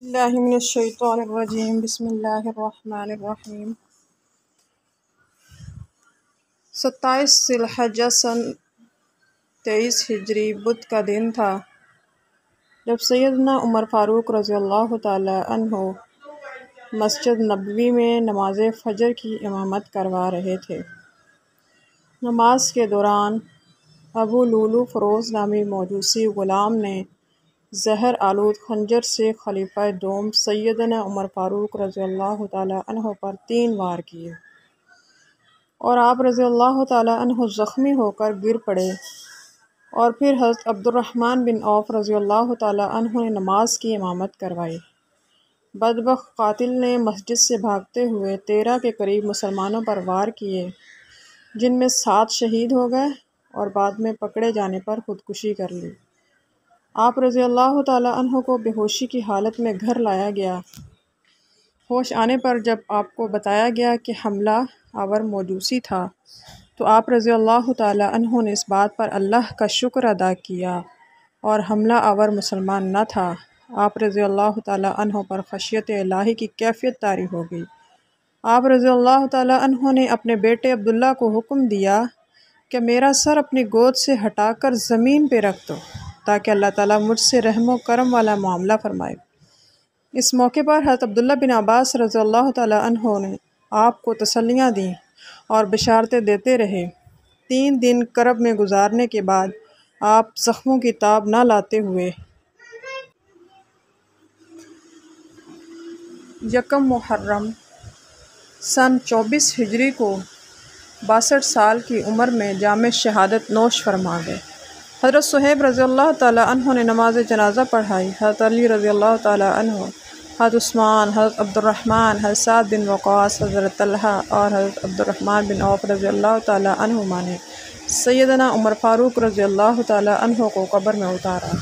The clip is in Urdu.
اللہ من الشیطان الرجیم بسم اللہ الرحمن الرحیم 27 ذی الحجہ سن 23 ہجری بدھ کا دن تھا جب سیدنا عمر فاروق رضی اللہ تعالی عنہ مسجد نبوی میں نماز فجر کی امامت کروا رہے تھے۔ نماز کے دوران ابو لولو فروز نامی موجوسی غلام نے زہر آلود خنجر سے خلیفہ دوم سیدنا عمر فاروق رضی اللہ تعالی عنہ پر 3 وار کیے اور آپ رضی اللہ تعالی عنہ زخمی ہو کر گر پڑے، اور پھر حضرت عبد الرحمن بن عوف رضی اللہ تعالی عنہ نے نماز کی امامت کروائی۔ بدبخت قاتل نے مسجد سے بھاگتے ہوئے 13 کے قریب مسلمانوں پر وار کیے، جن میں 7 شہید ہو گئے اور بعد میں پکڑے جانے پر خودکشی کر لی۔ آپ رضی اللہ تعالی عنہ کو بے ہوشی کی حالت میں گھر لایا گیا۔ ہوش آنے پر جب آپ کو بتایا گیا کہ حملہ آور موجوسی تھا تو آپ رضی اللہ تعالی عنہ نے اس بات پر اللہ کا شکر ادا کیا اور حملہ آور مسلمان نہ تھا۔ آپ رضی اللہ تعالی عنہ پر خشیت الہی کی کیفیت طاری ہو گئی۔ آپ رضی اللہ تعالی عنہ نے اپنے بیٹے عبداللہ کو حکم دیا کہ میرا سر اپنی گود سے ہٹا کر زمین پہ رکھ دو تاکہ اللہ تعالیٰ مجھ سے رحم و کرم والا معاملہ فرمائے۔ اس موقع پر حضرت عبداللہ بن عباس رضی اللہ تعالی عنہ نے آپ کو تسلیاں دیں اور بشارتیں دیتے رہے۔ 3 دن کرب میں گزارنے کے بعد آپ زخموں کی تاب نہ لاتے ہوئے 1 محرم سن 24 ہجری کو 62 سال کی عمر میں جام شہادت نوش فرما گئے۔ حضرت صہیب رضی اللہ تعالی عنہ نے نماز جنازہ پڑھائی۔ حضرت علی رضی اللہ تعالی عنہ، حضرت عثمان، حضرت عبد الرحمن، حضرت سعد بن وقاص، حضرت طلحہ اور حضرت عبد الرحمن بن عوف رضی اللہ تعالی عنہما نے سیدنا عمر فاروق رضی اللہ تعالی عنہ کو قبر میں اتارا۔